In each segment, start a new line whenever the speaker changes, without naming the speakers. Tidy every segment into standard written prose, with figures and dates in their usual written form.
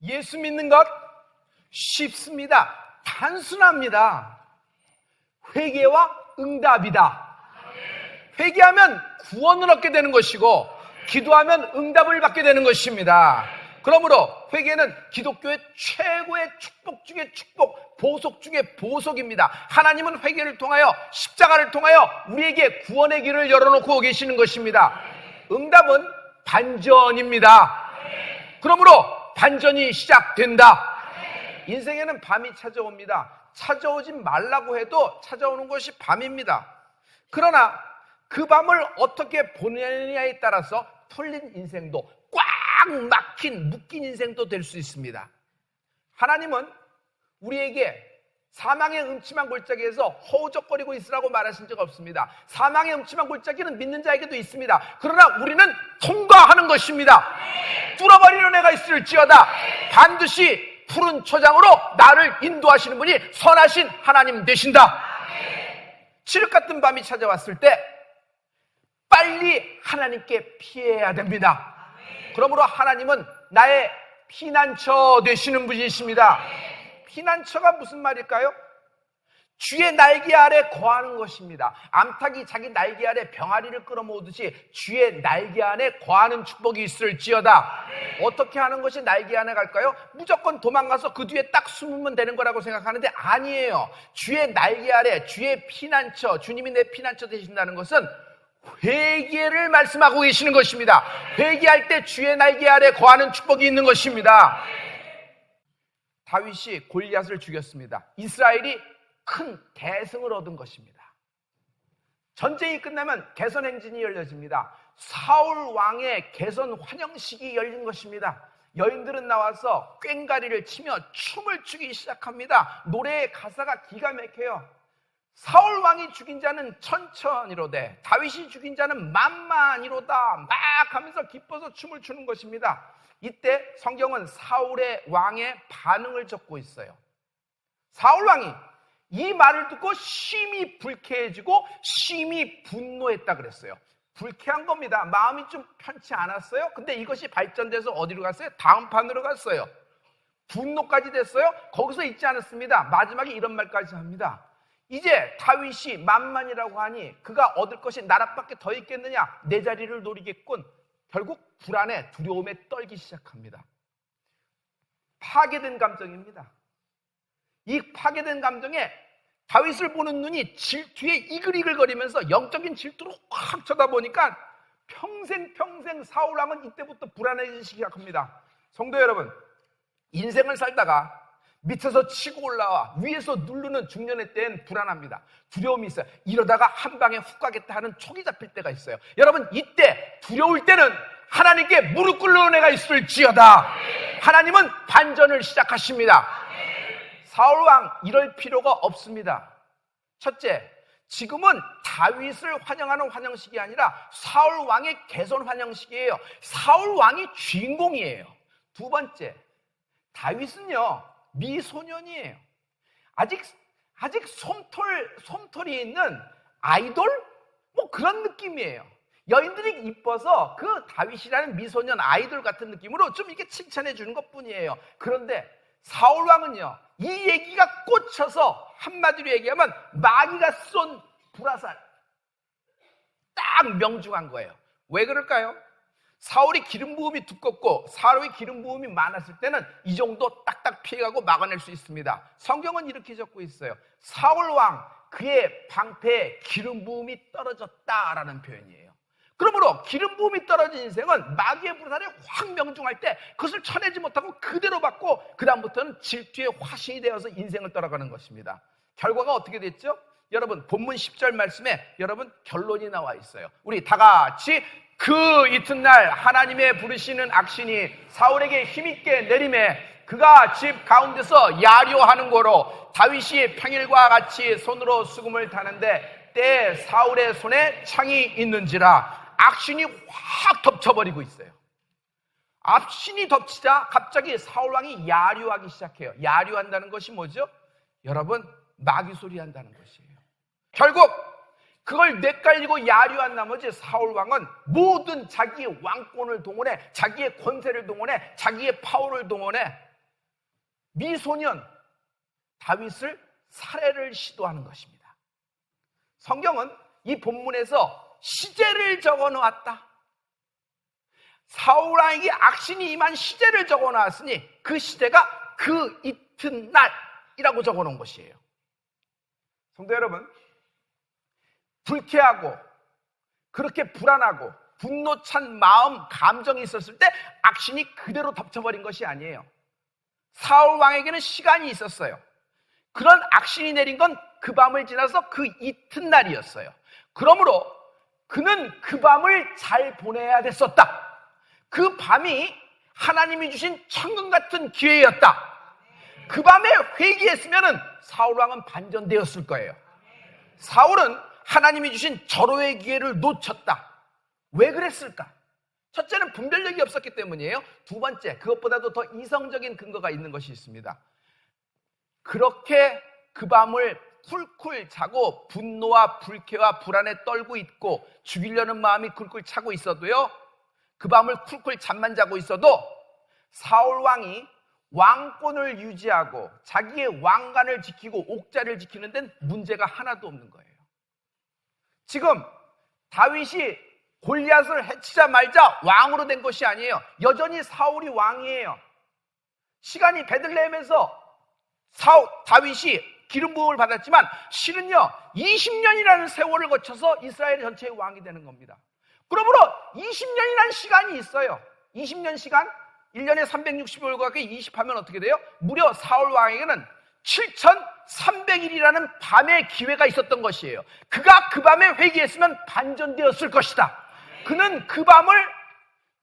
예수 믿는 것 쉽습니다. 단순합니다. 회개와 응답이다. 회개하면 구원을 얻게 되는 것이고 기도하면 응답을 받게 되는 것입니다. 그러므로 회개는 기독교의 최고의 축복 중의 축복, 보석 중의 보석입니다. 하나님은 회개를 통하여 십자가를 통하여 우리에게 구원의 길을 열어놓고 계시는 것입니다. 응답은 반전입니다. 그러므로 반전이 시작된다. 인생에는 밤이 찾아옵니다. 찾아오지 말라고 해도 찾아오는 것이 밤입니다. 그러나 그 밤을 어떻게 보내느냐에 따라서 풀린 인생도 꽉 막힌 묶인 인생도 될 수 있습니다. 하나님은 우리에게 사망의 음침한 골짜기에서 허우적거리고 있으라고 말하신 적 없습니다. 사망의 음침한 골짜기는 믿는 자에게도 있습니다. 그러나 우리는 통과하는 것입니다. 뚫어버리는 애가 있을지어다 반드시 푸른 초장으로 나를 인도하시는 분이 선하신 하나님 되신다. 칠흑 같은 밤이 찾아왔을 때 빨리 하나님께 피해야 됩니다. 그러므로 하나님은 나의 피난처 되시는 분이십니다. 피난처가 무슨 말일까요? 주의 날개 아래 거하는 것입니다. 암탉이 자기 날개 아래 병아리를 끌어모으듯이 주의 날개 안에 거하는 축복이 있을지어다. 어떻게 하는 것이 날개 안에 갈까요? 무조건 도망가서 그 뒤에 딱 숨으면 되는 거라고 생각하는데 아니에요. 주의 날개 아래, 주의 피난처, 주님이 내 피난처 되신다는 것은 회개를 말씀하고 계시는 것입니다. 회개할 때 주의 날개 아래 거하는 축복이 있는 것입니다. 다윗이 골리앗을 죽였습니다. 이스라엘이 큰 대승을 얻은 것입니다. 전쟁이 끝나면 개선 행진이 열려집니다. 사울 왕의 개선 환영식이 열린 것입니다. 여인들은 나와서 꽹가리를 치며 춤을 추기 시작합니다. 노래의 가사가 기가 막혀요. 사울 왕이 죽인 자는 천천히로되 다윗이 죽인 자는 만만히로다 막 하면서 기뻐서 춤을 추는 것입니다. 이때 성경은 사울의 왕의 반응을 적고 있어요. 사울 왕이 이 말을 듣고 심히 불쾌해지고 심히 분노했다 그랬어요. 불쾌한 겁니다. 마음이 좀 편치 않았어요. 근데 이것이 발전돼서 어디로 갔어요? 다음 판으로 갔어요. 분노까지 됐어요. 거기서 있지 않았습니다. 마지막에 이런 말까지 합니다. 이제 다윗이 만만이라고 하니 그가 얻을 것이 나락밖에 더 있겠느냐? 내 자리를 노리겠군. 결국 불안에 두려움에 떨기 시작합니다. 파괴된 감정입니다. 이 파괴된 감정에 다윗을 보는 눈이 질투에 이글이글거리면서 영적인 질투로 확 쳐다보니까 평생 사울왕은 이때부터 불안해지기 시작합니다. 성도 여러분, 인생을 살다가 밑에서 치고 올라와 위에서 누르는 중년의 때엔 불안합니다. 두려움이 있어요. 이러다가 한 방에 훅 가겠다 하는 촉이 잡힐 때가 있어요. 여러분, 이때 두려울 때는 하나님께 무릎 꿇는 애가 있을지어다. 하나님은 반전을 시작하십니다. 사울왕 이럴 필요가 없습니다. 첫째, 지금은 다윗을 환영하는 환영식이 아니라 사울왕의 개선 환영식이에요. 사울왕이 주인공이에요. 두 번째, 다윗은요 미소년이에요. 아직 솜털이 있는 아이돌? 뭐 그런 느낌이에요. 여인들이 이뻐서 그 다윗이라는 미소년 아이돌 같은 느낌으로 좀 이렇게 칭찬해 주는 것 뿐이에요. 그런데 사울왕은요 이 얘기가 꽂혀서 한마디로 얘기하면 마귀가 쏜 불화살 딱 명중한 거예요. 왜 그럴까요? 사울이 기름 부음이 두껍고 사울이 기름 부음이 많았을 때는 이 정도 딱딱 피해가고 막아낼 수 있습니다. 성경은 이렇게 적고 있어요. 사울왕 그의 방패에 기름 부음이 떨어졌다라는 표현이에요. 그러므로 기름 부음이 떨어진 인생은 마귀의 불살이 확 명중할 때 그것을 쳐내지 못하고 그대로 받고 그 다음부터는 질투의 화신이 되어서 인생을 떠나가는 것입니다. 결과가 어떻게 됐죠? 여러분 본문 10절 말씀에 여러분 결론이 나와 있어요. 우리 다 같이 그 이튿날 하나님의 부르시는 악신이 사울에게 힘있게 내림에 그가 집 가운데서 야료하는 거로 다윗이 평일과 같이 손으로 수금을 타는데 때에 사울의 손에 창이 있는지라 악신이 확 덮쳐버리고 있어요. 악신이 덮치자 갑자기 사울왕이 야료하기 시작해요. 야료한다는 것이 뭐죠? 여러분 마귀소리 한다는 것이에요. 결국 그걸 뇌깔리고 야류한 나머지 사울왕은 모든 자기의 왕권을 동원해 자기의 권세를 동원해 자기의 파워를 동원해 미소년 다윗을 살해를 시도하는 것입니다. 성경은 이 본문에서 시제를 적어 놓았다. 사울왕에게 악신이 임한 시제를 적어 놓았으니 그 시제가 그 이튿날이라고 적어 놓은 것이에요. 성도 여러분, 불쾌하고 그렇게 불안하고 분노 찬 마음, 감정이 있었을 때 악신이 그대로 덮쳐버린 것이 아니에요. 사울 왕에게는 시간이 있었어요. 그런 악신이 내린 건 그 밤을 지나서 그 이튿날이었어요. 그러므로 그는 그 밤을 잘 보내야 됐었다. 그 밤이 하나님이 주신 천금 같은 기회였다. 그 밤에 회개했으면 사울 왕은 반전되었을 거예요. 사울은 하나님이 주신 절호의 기회를 놓쳤다. 왜 그랬을까? 첫째는 분별력이 없었기 때문이에요. 두 번째, 그것보다도 더 이성적인 근거가 있는 것이 있습니다. 그렇게 그 밤을 쿨쿨 자고 분노와 불쾌와 불안에 떨고 있고 죽이려는 마음이 쿨쿨 차고 있어도요, 그 밤을 쿨쿨 잠만 자고 있어도 사울 왕이 왕권을 유지하고 자기의 왕관을 지키고 옥자를 지키는 데는 문제가 하나도 없는 거예요. 지금 다윗이 골리앗을 해치자마자 왕으로 된 것이 아니에요. 여전히 사울이 왕이에요. 시간이 베들레헴에서 다윗이 기름 부음을 받았지만 실은요 20년이라는 세월을 거쳐서 이스라엘 전체의 왕이 되는 겁니다. 그러므로 20년이라는 시간이 있어요. 20년 시간, 1년에 365일과 20하면 어떻게 돼요? 무려 사울 왕에게는 7300일이라는 밤의 기회가 있었던 것이에요. 그가 그 밤에 회개했으면 반전되었을 것이다. 그는 그 밤을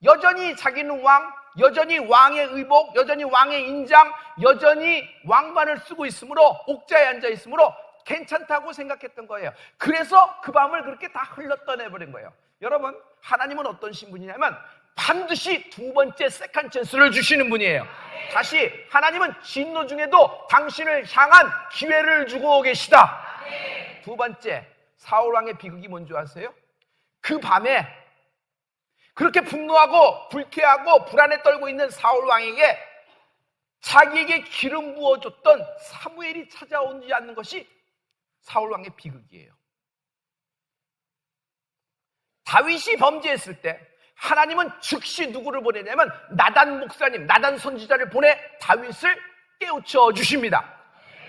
여전히 자기는 왕, 여전히 왕의 의복, 여전히 왕의 인장, 여전히 왕관을 쓰고 있으므로, 옥자에 앉아 있으므로 괜찮다고 생각했던 거예요. 그래서 그 밤을 그렇게 다 흘러떠내버린 거예요. 여러분, 하나님은 어떤 신분이냐면 반드시 두 번째 세컨 찬스를 주시는 분이에요. 다시, 하나님은 진노 중에도 당신을 향한 기회를 주고 계시다. 두 번째, 사울왕의 비극이 뭔지 아세요? 그 밤에 그렇게 분노하고 불쾌하고 불안에 떨고 있는 사울왕에게 자기에게 기름 부어줬던 사무엘이 찾아오지 않는 것이 사울왕의 비극이에요. 다윗이 범죄했을 때 하나님은 즉시 누구를 보내냐면 나단 목사님, 나단 선지자를 보내 다윗을 깨우쳐 주십니다.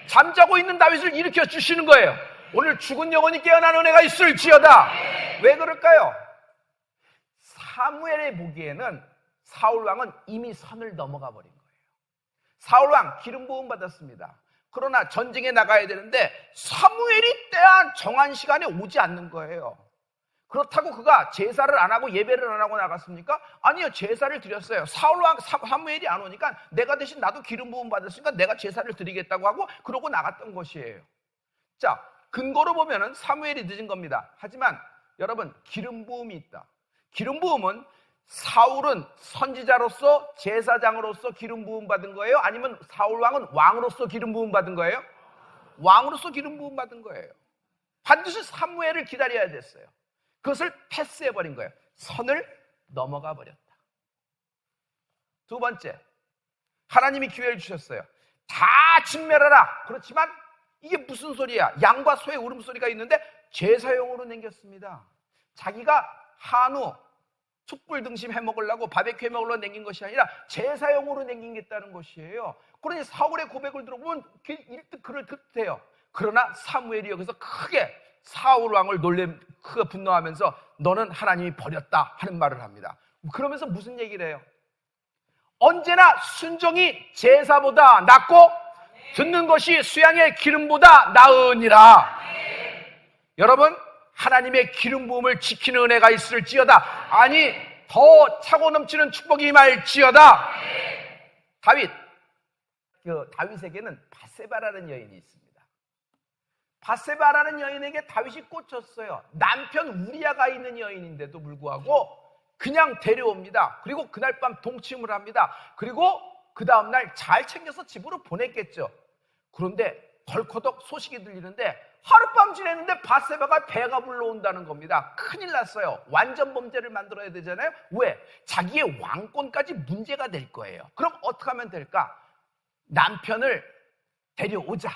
잠자고 있는 다윗을 일으켜 주시는 거예요. 오늘 죽은 영혼이 깨어난 은혜가 있을지어다. 왜 그럴까요? 사무엘의 보기에는 사울왕은 이미 선을 넘어가 버린 거예요. 사울왕 기름 부음 받았습니다. 그러나 전쟁에 나가야 되는데 사무엘이 때한 정한 시간에 오지 않는 거예요. 그렇다고 그가 제사를 안 하고 예배를 안 하고 나갔습니까? 아니요, 제사를 드렸어요. 사울왕 사무엘이 안 오니까 내가 대신 나도 기름 부음 받았으니까 내가 제사를 드리겠다고 하고 그러고 나갔던 것이에요. 자, 근거로 보면은 사무엘이 늦은 겁니다. 하지만 여러분, 기름 부음이 있다. 기름 부음은 사울은 선지자로서 제사장으로서 기름 부음 받은 거예요? 아니면 사울왕은 왕으로서 기름 부음 받은 거예요? 왕으로서 기름 부음 받은 거예요. 반드시 사무엘을 기다려야 됐어요. 그것을 패스해버린 거예요. 선을 넘어가 버렸다. 두 번째, 하나님이 기회를 주셨어요. 다 진멸하라. 그렇지만 이게 무슨 소리야? 양과 소의 울음소리가 있는데 제사용으로 남겼습니다. 자기가 한우, 툭불 등심 해먹으려고 바베큐 해먹으려고 남긴 것이 아니라 제사용으로 남기겠다는 것이에요. 그러니 사울의 고백을 들어보면 일뜻 그를 뜻해요. 그러나 사무엘이 여기서 크게 사울 왕을 크게 분노하면서 너는 하나님이 버렸다 하는 말을 합니다. 그러면서 무슨 얘기를 해요? 언제나 순종이 제사보다 낫고 듣는 것이 수양의 기름보다 나으니라. 여러분, 하나님의 기름 부음을 지키는 은혜가 있을지어다. 아니, 더 차고 넘치는 축복이 임할지어다. 다윗에게는 바세바라는 여인이 있습니다. 바세바라는 여인에게 다윗이 꽂혔어요. 남편 우리아가 있는 여인인데도 불구하고 그냥 데려옵니다. 그리고 그날 밤 동침을 합니다. 그리고 그 다음날 잘 챙겨서 집으로 보냈겠죠. 그런데 덜커덕 소식이 들리는데 하룻밤 지냈는데 바세바가 배가 불러온다는 겁니다. 큰일 났어요. 완전 범죄를 만들어야 되잖아요. 왜? 자기의 왕권까지 문제가 될 거예요. 그럼 어떻게 하면 될까? 남편을 데려오자.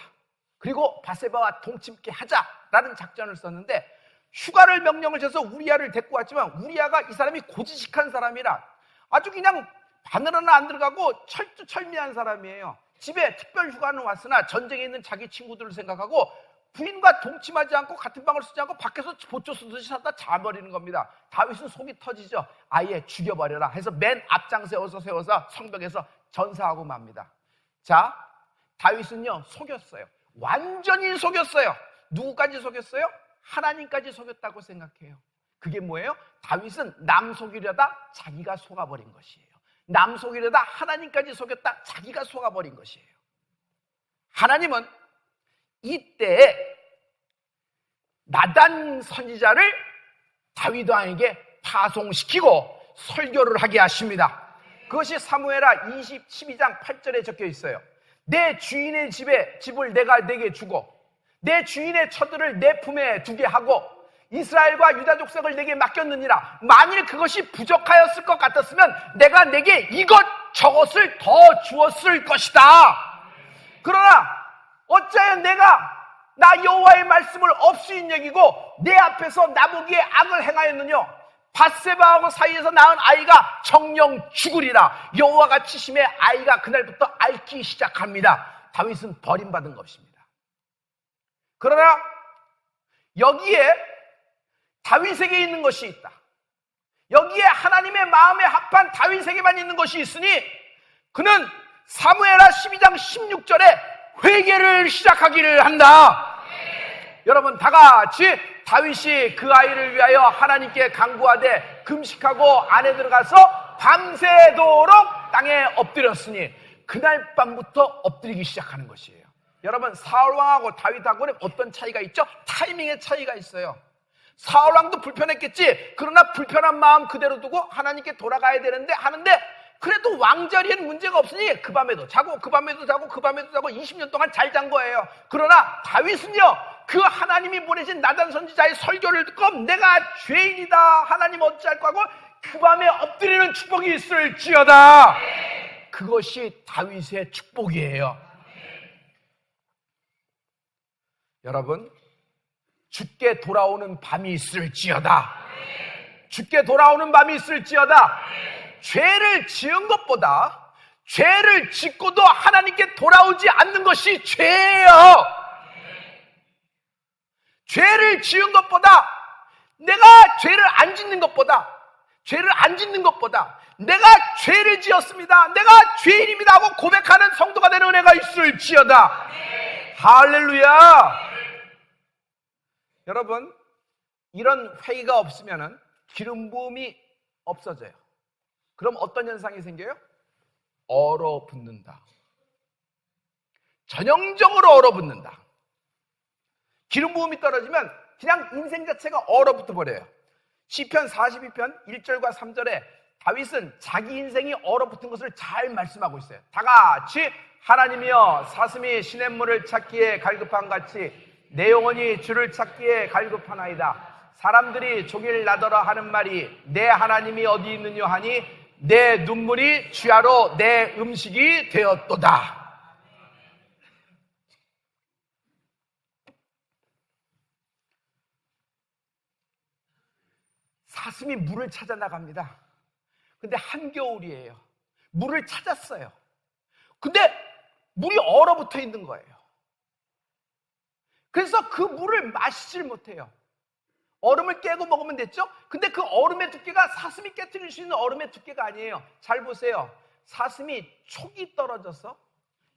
그리고 바세바와 동침케 하자라는 작전을 썼는데 휴가를 명령을 줘서 우리아를 데리고 왔지만 우리아가 이 사람이 고지식한 사람이라 아주 그냥 바늘 하나 안 들어가고 철두철미한 사람이에요. 집에 특별 휴가는 왔으나 전쟁에 있는 자기 친구들을 생각하고 부인과 동침하지 않고 같은 방을 쓰지 않고 밖에서 보초 쓰듯이 하다 자버리는 겁니다. 다윗은 속이 터지죠. 아예 죽여버려라 해서 맨 앞장 세워서 성벽에서 전사하고 맙니다. 자, 다윗은요 속였어요. 완전히 속였어요. 누구까지 속였어요? 하나님까지 속였다고 생각해요. 그게 뭐예요? 다윗은 남 속이려다 자기가 속아버린 것이에요. 남 속이려다 하나님까지 속였다 자기가 속아버린 것이에요. 하나님은 이때 나단 선지자를 다윗 왕에게 파송시키고 설교를 하게 하십니다. 그것이 사무엘하 12장 8절에 적혀 있어요. 내 주인의 집을 내가 내게 주고 내 주인의 처들을 내 품에 두게 하고 이스라엘과 유다 족속을 내게 맡겼느니라. 만일 그것이 부족하였을 것 같았으면 내가 내게 이것 저것을 더 주었을 것이다. 그러나 어찌하여 나 여호와의 말씀을 없이 여기고 내 앞에서 나보기에 악을 행하였느냐. 밧세바하고 사이에서 낳은 아이가 정령 죽으리라. 여호와가 치심에 아이가 그날부터 앓기 시작합니다. 다윗은 버림받은 것입니다. 그러나 여기에 다윗에게 있는 것이 있다. 여기에 하나님의 마음에 합한 다윗에게만 있는 것이 있으니 그는 사무엘하 12장 16절에 회개를 시작하기를 한다. 여러분 다 같이 다윗이 그 아이를 위하여 하나님께 간구하되 금식하고 안에 들어가서 밤새도록 땅에 엎드렸으니 그날 밤부터 엎드리기 시작하는 것이에요. 여러분 사울왕하고 다윗하고는 어떤 차이가 있죠? 타이밍의 차이가 있어요. 사울왕도 불편했겠지. 그러나 불편한 마음 그대로 두고 하나님께 돌아가야 되는데 하는데 그래도 왕자리에는 문제가 없으니 그 밤에도 자고 그 밤에도 자고 그 밤에도 자고 20년 동안 잘 잔 거예요. 그러나 다윗은요 그 하나님이 보내신 나단 선지자의 설교를 듣고 내가 죄인이다 하나님 어찌할 거고 그 밤에 엎드리는 축복이 있을지어다. 그것이 다윗의 축복이에요. 여러분 죽게 돌아오는 밤이 있을지어다. 죽게 돌아오는 밤이 있을지어다. 죄를 지은 것보다 죄를 짓고도 하나님께 돌아오지 않는 것이 죄예요. 죄를 지은 것보다 내가 죄를 안 짓는 것보다 내가 죄를 지었습니다. 내가 죄인입니다 하고 고백하는 성도가 되는 은혜가 있을지어다. 할렐루야. 여러분 이런 회의가 없으면 기름 부음이 없어져요. 그럼 어떤 현상이 생겨요? 얼어붙는다. 전형적으로 얼어붙는다. 기름 부음이 떨어지면 그냥 인생 자체가 얼어붙어 버려요. 시편 42편 1절과 3절에 다윗은 자기 인생이 얼어붙은 것을 잘 말씀하고 있어요. 다 같이 하나님이여 사슴이 시냇물을 찾기에 갈급한 같이 내 영혼이 주를 찾기에 갈급하나이다. 사람들이 종일 나더러 하는 말이 내 하나님이 어디 있느냐 하니 내 눈물이 주야로 내 음식이 되었도다. 사슴이 물을 찾아 나갑니다. 근데 한겨울이에요. 물을 찾았어요. 근데 물이 얼어붙어 있는 거예요. 그래서 그 물을 마시질 못해요. 얼음을 깨고 먹으면 됐죠? 근데 그 얼음의 두께가 사슴이 깨뜨릴 수 있는 얼음의 두께가 아니에요. 잘 보세요. 사슴이 촉이 떨어져서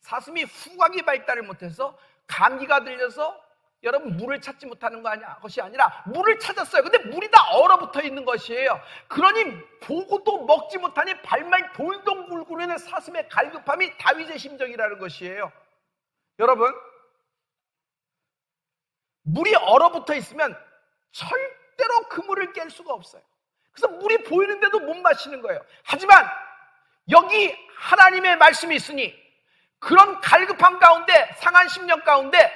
사슴이 후각이 발달을 못해서 감기가 들려서 여러분 물을 찾지 못하는 것이 아니라 물을 찾았어요. 근데 물이 다 얼어붙어 있는 것이에요. 그러니 보고도 먹지 못하니 발만 돌동 굴구르는 사슴의 갈급함이 다윗의 심정이라는 것이에요. 여러분 물이 얼어붙어 있으면 절대로 그 물을 깰 수가 없어요. 그래서 물이 보이는데도 못 마시는 거예요. 하지만 여기 하나님의 말씀이 있으니 그런 갈급함 가운데 상한 심령 가운데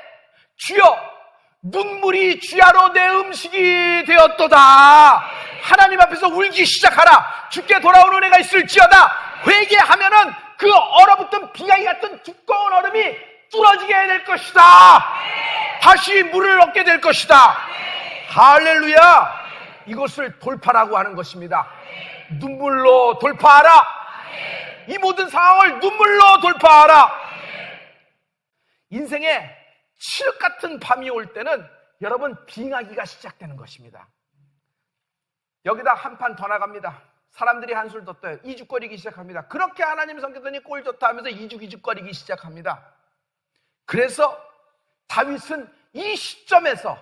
주여 눈물이 주야로 내 음식이 되었도다. 하나님 앞에서 울기 시작하라. 주께 돌아오는 은혜가 있을지어다. 회개하면은 그 얼어붙은 비아이 같은 두꺼운 마음이 뚫어지게 될 것이다. 다시 물을 얻게 될 것이다. 할렐루야. 이것을 돌파라고 하는 것입니다. 눈물로 돌파하라. 이 모든 상황을 눈물로 돌파하라. 인생에 칠흑 같은 밤이 올 때는 여러분 빙하기가 시작되는 것입니다. 여기다 한 판 더 나갑니다. 사람들이 한술 더 떠요. 이죽거리기 시작합니다. 그렇게 하나님 섬겼더니 꼴 좋다 하면서 이죽거리기 시작합니다. 그래서 다윗은 이 시점에서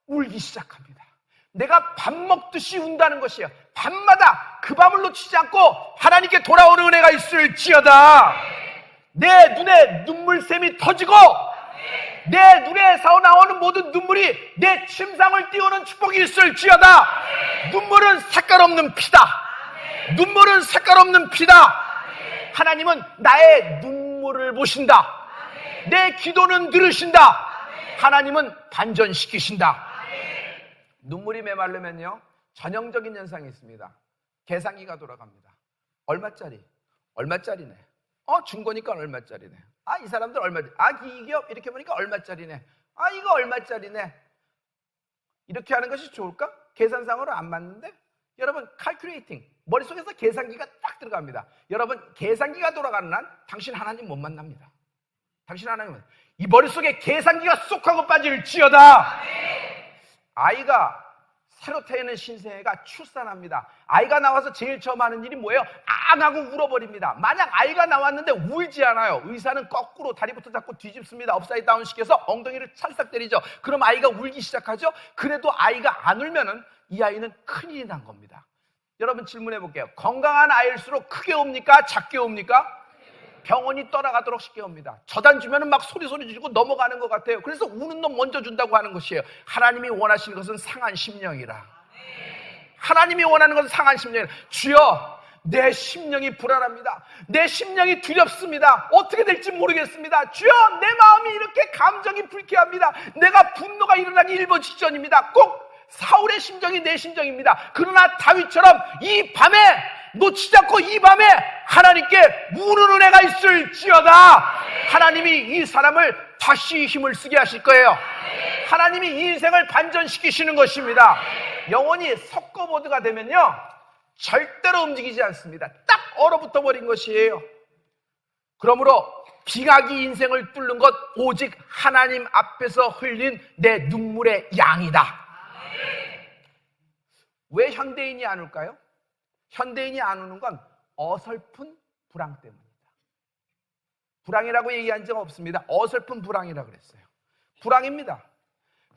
울기 시작합니다. 내가 밥 먹듯이 운다는 것이에요. 밤마다 그 밤을 놓치지 않고 하나님께 돌아오는 은혜가 있을지어다. 내 눈에 눈물샘이 터지고 내 눈에서 나오는 모든 눈물이 내 침상을 띄우는 축복이 있을지어다. 눈물은 색깔 없는 피다. 눈물은 색깔 없는 피다. 하나님은 나의 눈물을 보신다. 내 기도는 들으신다. 하나님은 반전시키신다. 눈물이 메마르면요 전형적인 현상이 있습니다. 계산기가 돌아갑니다. 얼마짜리? 얼마짜리네. 준 거니까 얼마짜리네. 이 사람들 얼마짜리? 이 기업 이렇게 보니까 얼마짜리네. 이거 얼마짜리네. 이렇게 하는 것이 좋을까? 계산상으로 안 맞는데? 여러분 calculating 머릿속에서 계산기가 딱 들어갑니다. 여러분 계산기가 돌아가는 한 당신 하나님 못 만납니다. 당신 하나님은 이 머릿속에 계산기가 쏙 하고 빠질지어다. 아이가 새로 태어난 신생애가 출산합니다. 아이가 나와서 제일 처음 하는 일이 뭐예요? 앙 하고 울어버립니다. 만약 아이가 나왔는데 울지 않아요. 의사는 거꾸로 다리부터 잡고 뒤집습니다. 업사이드 다운 시켜서 엉덩이를 찰싹 때리죠. 그럼 아이가 울기 시작하죠. 그래도 아이가 안 울면은 이 아이는 큰일이 난 겁니다. 여러분 질문해 볼게요. 건강한 아이일수록 크게 옵니까? 작게 옵니까? 병원이 떠나가도록 쉽게 옵니다. 저단 주면은 막 소리 지르고 넘어가는 것 같아요. 그래서 우는 놈 먼저 준다고 하는 것이에요. 하나님이 원하시는 것은 상한 심령이라. 하나님이 원하는 것은 상한 심령이라. 주여, 내 심령이 불안합니다. 내 심령이 두렵습니다. 어떻게 될지 모르겠습니다. 주여, 내 마음이 이렇게 감정이 불쾌합니다. 내가 분노가 일어나기 일보 직전입니다. 꼭 사울의 심정이 내 심정입니다. 그러나 다윗처럼 이 밤에 놓치지 않고 이 밤에 하나님께 우는 은혜가 있을지어다. 하나님이 이 사람을 다시 힘을 쓰게 하실 거예요. 하나님이 이 인생을 반전시키시는 것입니다. 영혼이 석고보드가 되면요 절대로 움직이지 않습니다. 딱 얼어붙어 버린 것이에요. 그러므로 빙하기 인생을 뚫는 것 오직 하나님 앞에서 흘린 내 눈물의 양이다. 왜 현대인이 안 울까요? 현대인이 안 우는 건 어설픈 불황 때문입니다. 불황이라고 얘기한 적 없습니다. 어설픈 불황이라고 그랬어요. 불황입니다.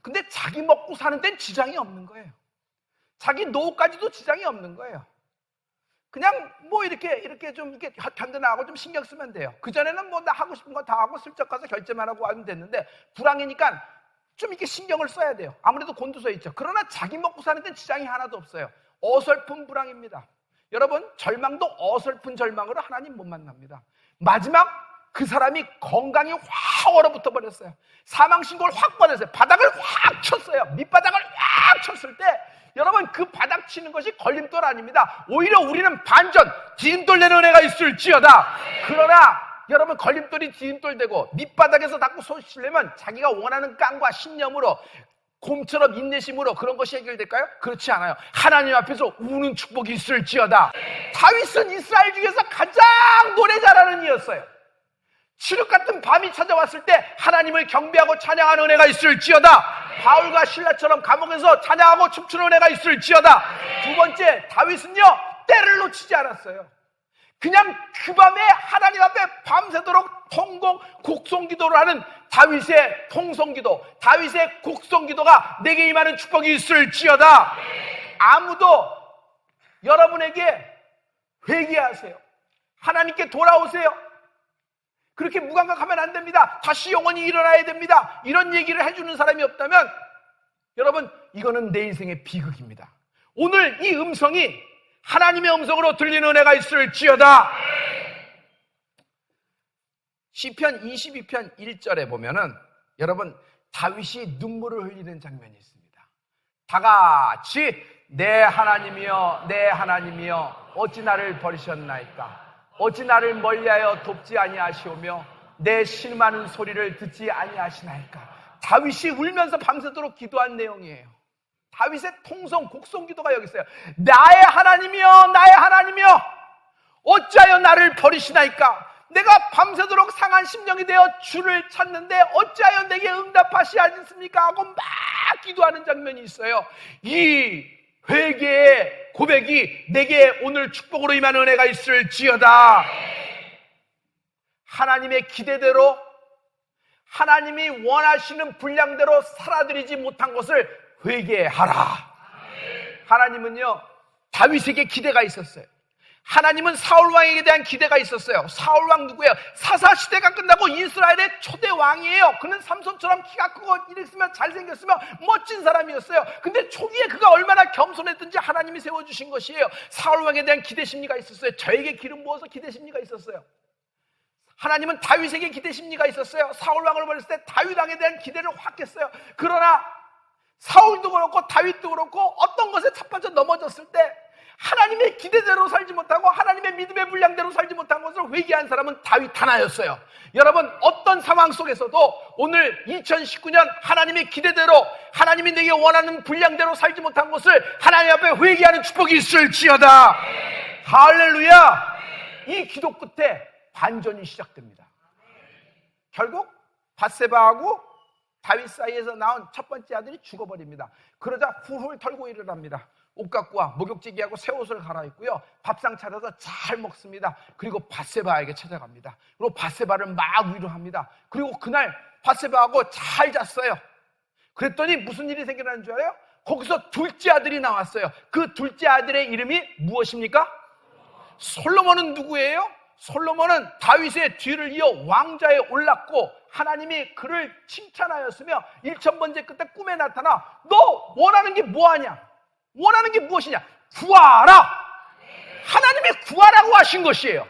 근데 자기 먹고 사는 데는 지장이 없는 거예요. 자기 노후까지도 지장이 없는 거예요. 그냥 뭐 이렇게 좀 이렇게 견뎌나가고 좀 신경 쓰면 돼요. 그전에는 뭐 나 하고 싶은 거 다 하고 슬쩍 가서 결제만 하고 하면 됐는데 불황이니까 좀 이렇게 신경을 써야 돼요. 아무래도 곤두서 있죠. 그러나 자기 먹고 사는 데는 지장이 하나도 없어요. 어설픈 불황입니다. 여러분 절망도 어설픈 절망으로 하나님 못 만납니다. 마지막 그 사람이 건강이 확 얼어붙어 버렸어요. 사망신고를 확 받았어요. 바닥을 확 쳤어요. 밑바닥을 확 쳤을 때 여러분 그 바닥 치는 것이 걸림돌 아닙니다. 오히려 우리는 반전 디딤돌 내는 은혜가 있을지어다. 그러나 여러분 걸림돌이 디딤돌되고 밑바닥에서 자꾸 손실려면 자기가 원하는 깡과 신념으로 곰처럼 인내심으로 그런 것이 해결될까요? 그렇지 않아요. 하나님 앞에서 우는 축복이 있을지어다. 다윗은 이스라엘 중에서 가장 노래 잘하는 이였어요. 칠흑 같은 밤이 찾아왔을 때 하나님을 경배하고 찬양하는 은혜가 있을지어다. 바울과 신라처럼 감옥에서 찬양하고 춤추는 은혜가 있을지어다. 두 번째, 다윗은요 때를 놓치지 않았어요. 그냥 그 밤에 하나님 앞에 밤새도록 통곡 곡송기도를 하는 다윗의 통성기도, 다윗의 곡송기도가 내게 임하는 축복이 있을지어다. 아무도 여러분에게 회개하세요. 하나님께 돌아오세요. 그렇게 무감각하면 안 됩니다. 다시 영원히 일어나야 됩니다. 이런 얘기를 해주는 사람이 없다면 여러분 이거는 내 인생의 비극입니다. 오늘 이 음성이 하나님의 음성으로 들리는 은혜가 있을지어다. 시편 22편 1절에 보면은 여러분 다윗이 눈물을 흘리는 장면이 있습니다. 다 같이 내 하나님이여 내 하나님이여 어찌 나를 버리셨나이까. 어찌 나를 멀리하여 돕지 아니하시오며 내 신음하는 소리를 듣지 아니하시나이까. 다윗이 울면서 밤새도록 기도한 내용이에요. 다윗의 통성 곡성 기도가 여기 있어요. 나의 하나님이여, 나의 하나님이여, 어찌하여 나를 버리시나이까. 내가 밤새도록 상한 심령이 되어 주를 찾는데 어찌하여 내게 응답하시지 않습니까 하고 막 기도하는 장면이 있어요. 이 회개의 고백이 내게 오늘 축복으로 임한 은혜가 있을지어다. 하나님의 기대대로, 하나님이 원하시는 분량대로 살아들이지 못한 것을 회개하라. 하나님은요, 다윗에게 기대가 있었어요. 하나님은 사울왕에게 대한 기대가 있었어요. 사울왕 누구예요? 사사시대가 끝나고 이스라엘의 초대 왕이에요. 그는 삼손처럼 키가 크고 이랬으면 잘생겼으면 멋진 사람이었어요. 근데 초기에 그가 얼마나 겸손했든지 하나님이 세워주신 것이에요. 사울왕에 대한 기대 심리가 있었어요. 저에게 기름 부어서 기대 심리가 있었어요. 하나님은 다윗에게 기대 심리가 있었어요. 사울왕을 버렸을 때 다윗왕에 대한 기대를 확 했어요. 그러나 사울도 그렇고 다윗도 그렇고 어떤 것에 자빠져 넘어졌을 때 하나님의 기대대로 살지 못하고 하나님의 믿음의 분량대로 살지 못한 것을 회개한 사람은 다윗 하나였어요. 여러분, 어떤 상황 속에서도 오늘 2019년 하나님의 기대대로, 하나님이 내게 원하는 분량대로 살지 못한 것을 하나님 앞에 회개하는 축복이 있을지어다. 할렐루야. 이 기도 끝에 반전이 시작됩니다. 결국 밧세바하고 다윗 사이에서 나온 첫 번째 아들이 죽어버립니다. 그러자 훌훌 털고 일을 합니다. 옷갖고와 목욕지기하고 새 옷을 갈아입고요, 밥상 차려서 잘 먹습니다. 그리고 밧세바에게 찾아갑니다. 그리고 밧세바를 막 위로합니다. 그리고 그날 밧세바하고 잘 잤어요. 그랬더니 무슨 일이 생겨나는 줄 알아요? 거기서 둘째 아들이 나왔어요. 그 둘째 아들의 이름이 무엇입니까? 솔로몬은 누구예요? 솔로몬은 다윗의 뒤를 이어 왕좌에 올랐고 하나님이 그를 칭찬하였으며 1000번째 끝에 꿈에 나타나 너 원하는 게 뭐하냐? 원하는 게 무엇이냐? 구하라! 하나님이 구하라고 하신 것이에요.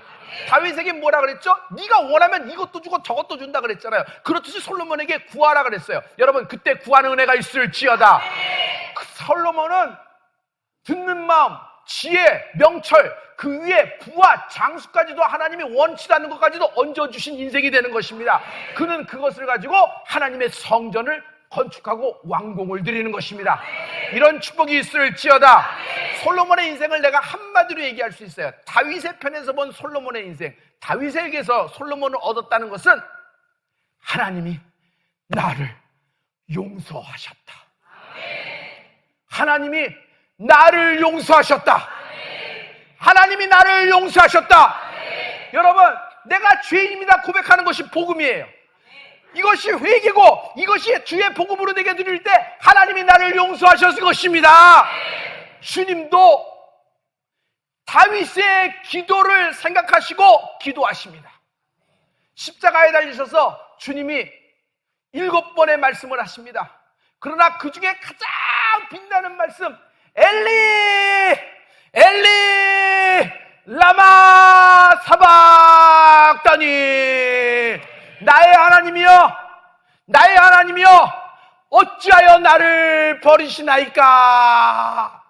다윗에게 뭐라 그랬죠? 네가 원하면 이것도 주고 저것도 준다 그랬잖아요. 그렇듯이 솔로몬에게 구하라 그랬어요. 여러분, 그때 구하는 은혜가 있을지어다. 솔로몬은 듣는 마음, 지혜, 명철, 그 위에 부와 장수까지도 하나님이 원치 않는 것까지도 얹어주신 인생이 되는 것입니다. 그는 그것을 가지고 하나님의 성전을 건축하고 왕궁을 드리는 것입니다. 이런 축복이 있을지어다. 솔로몬의 인생을 내가 한마디로 얘기할 수 있어요. 다윗의 편에서 본 솔로몬의 인생, 다윗에게서 솔로몬을 얻었다는 것은 하나님이 나를 용서하셨다. 하나님이 나를 용서하셨다. 하나님이 나를 용서하셨다. 여러분, 내가 죄인입니다 고백하는 것이 복음이에요. 이것이 회개고 이것이 주의 복음으로 내게 드릴 때 하나님이 나를 용서하셨을 것입니다. 주님도 다윗의 기도를 생각하시고 기도하십니다. 십자가에 달리셔서 주님이 7번의 말씀을 하십니다. 그러나 그 중에 가장 빛나는 말씀, 엘리 엘리 라마 사박다니, 나의 하나님이여, 나의 하나님이여, 어찌하여 나를 버리시나이까.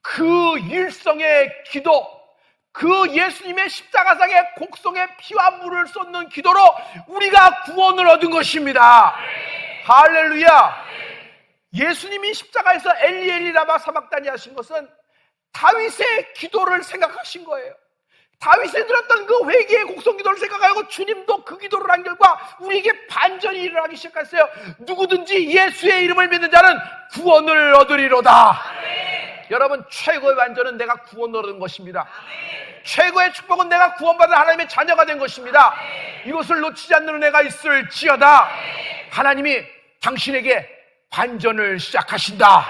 그 일성의 기도, 그 예수님의 십자가상의 곡성의 피와 물을 쏟는 기도로 우리가 구원을 얻은 것입니다. 할렐루야. 예수님이 십자가에서 엘리 엘리 라마 사박다니 하신 것은 다윗의 기도를 생각하신 거예요. 다윗이 들었던 그 회개의 곡성기도를 생각하고 주님도 그 기도를 한 결과 우리에게 반전이 일어나기 시작했어요. 누구든지 예수의 이름을 믿는 자는 구원을 얻으리로다. 아멘. 여러분, 최고의 반전은 내가 구원을 얻은 것입니다. 아멘. 최고의 축복은 내가 구원받은 하나님의 자녀가 된 것입니다. 아멘. 이것을 놓치지 않는 은혜가 있을지어다. 아멘. 하나님이 당신에게 반전을 시작하신다.